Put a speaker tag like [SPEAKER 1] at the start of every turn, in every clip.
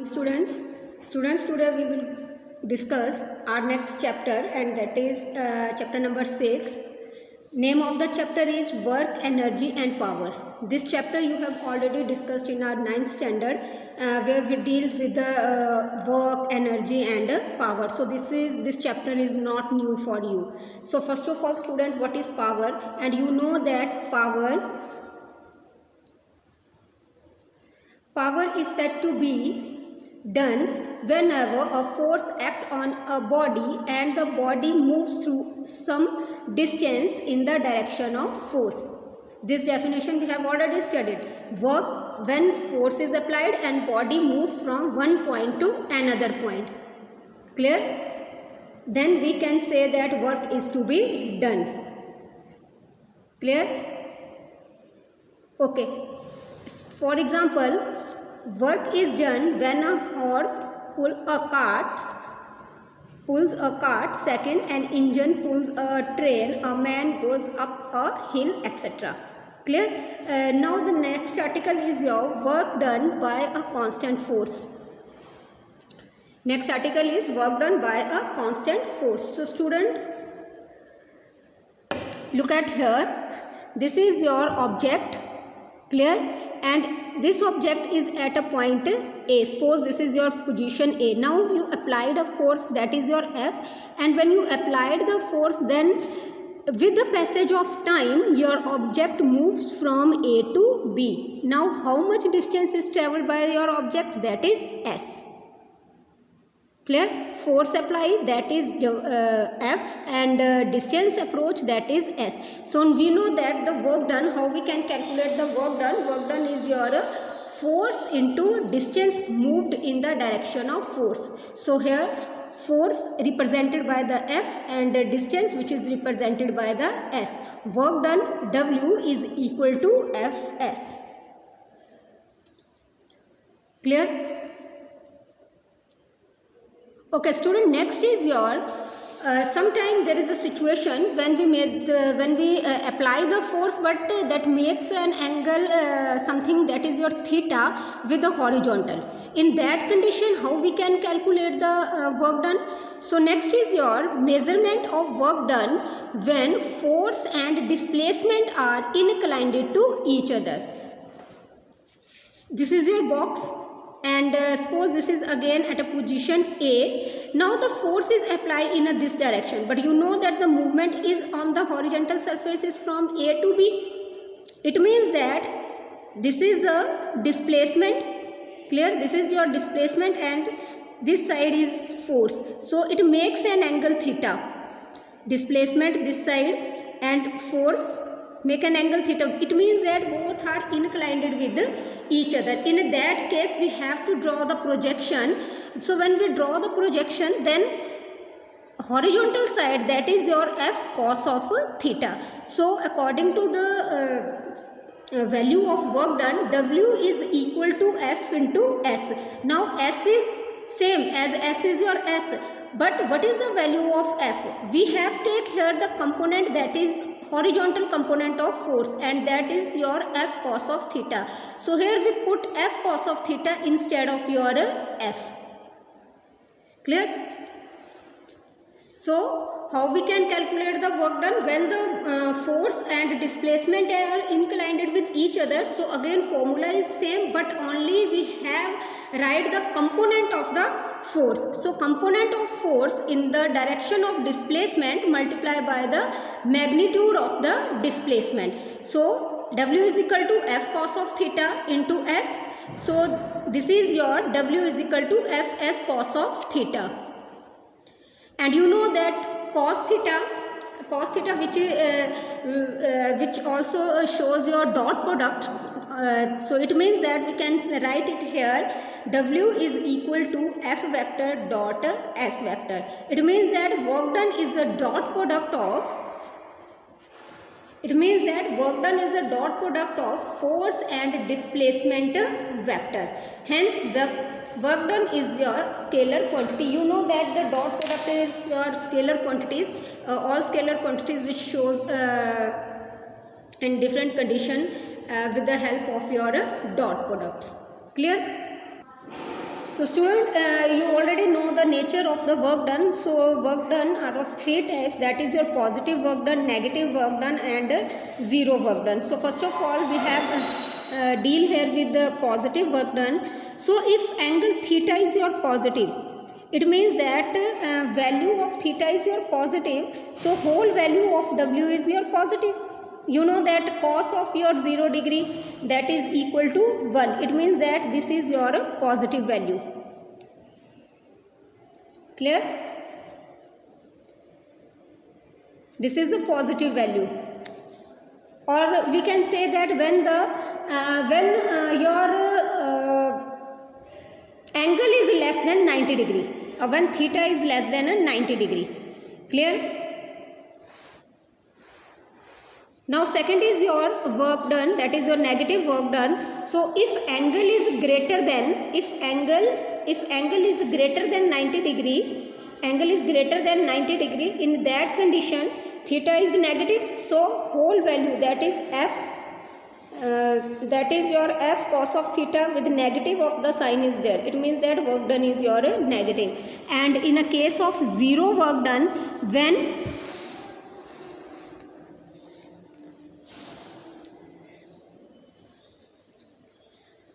[SPEAKER 1] Students, today we will discuss our next chapter, and that is chapter number 6. Name of the chapter is Work, Energy and Power. This chapter you have already discussed in our 9th standard, where we deals with the work, energy and power. So this chapter is not new for you. So first of all, student, what is power? And you know that power is said to be done whenever a force acts on a body and the body moves through some distance in the direction of force. This definition we have already studied. Work when force is applied and body moves from one point to another point. Clear? Then we can say that work is to be done. Clear? Okay. For example, work is done when a horse pulls a cart, second an engine pulls a train, a man goes up a hill, etc. Clear? Now the next article is your work done by a constant force. Next article is work done by a constant force. So student, look at here. This is your object. Clear? And this object is at a point A. Suppose this is your position A. Now you applied a force, that is your F, and when you applied the force, then with the passage of time your object moves from A to B. Now how much distance is travelled by your object? That is S. Clear? Force applied, that is F, and distance approach, that is S. So we know that the work done, how we can calculate the work done? Work done is your force into distance moved in the direction of force. So here force represented by the F and distance which is represented by the S. Work done W is equal to Fs. Clear? Okay, student, next is your sometime there is a situation when we apply the force, but that makes an angle something, that is your theta, with the horizontal. In that condition, how we can calculate the work done? So next is your measurement of work done when force and displacement are inclined to each other. This is your box. And suppose this is again at a position A. Now the force is applied in this direction, but you know that the movement is on the horizontal surface is from A to B. It means that this is a displacement. Clear? This is your displacement and this side is force. So it makes an angle theta. Displacement this side and force make an angle theta. It means that both are inclined with each other. In that case we have to draw the projection. So when we draw the projection, then horizontal side, that is your F cos of theta. So according to the value of work done, W is equal to F into S. Now S is same as S is your S. But what is the value of F? We have take here the component that is horizontal component of force, and that is your F cos of theta. So here we put F cos of theta instead of your F. Clear? So how we can calculate the work done? When the force and displacement are inclined with each other, so again formula is same, but only we have write the component of the force. So component of force in the direction of displacement multiplied by the magnitude of the displacement. So W is equal to F cos of theta into S. So this is your W is equal to Fs cos of theta. And you know that cos theta which also shows your dot product. So it means that we can write it here, W is equal to F vector dot S vector. It means that work done is a dot product of force and displacement vector. Hence work done is your scalar quantity. You know that the dot product is your scalar quantities, all scalar quantities which shows in different condition with the help of your dot products. Clear? So student, you already know the nature of the work done. So work done are of three types, that is your positive work done, negative work done and zero work done. So first of all we have deal here with the positive work done. So if angle theta is your positive, it means that value of theta is your positive, so whole value of W is your positive. You know that cos of your 0 degree, that is equal to 1. It means that this is your positive value. Clear? This is the positive value. Or we can say that when your angle is less than 90 degree, or when theta is less than a 90 degree. Clear? Now second is your work done, that is your negative work done. So if angle is greater than, if angle is greater than 90 degree, angle is greater than 90 degree, in that condition theta is negative, so whole value, that is f, that is your f cos of theta with negative of the sign is there. It means that work done is your negative. And in a case of zero work done, when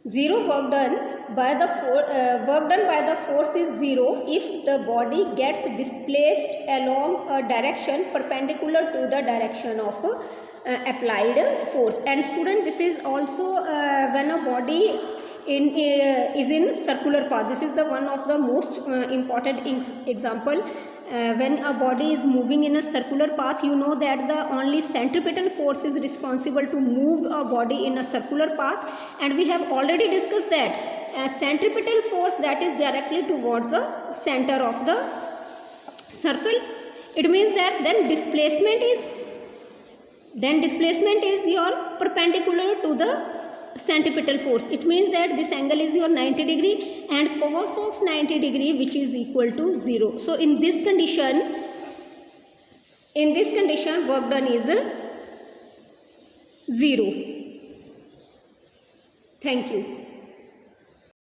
[SPEAKER 1] zero work done by the force is zero if the body gets displaced along a direction perpendicular to the direction of applied force. And student, this is also when a body is in circular path. This is the one of the most important example. When a body is moving in a circular path, you know that the only centripetal force is responsible to move a body in a circular path, and we have already discussed that centripetal force, that is directly towards the center of the circle. It means that then displacement is your perpendicular to the centripetal force. It means that this angle is your 90 degree and cos of 90 degree, which is equal to 0. So in this condition work done is 0. Thank you.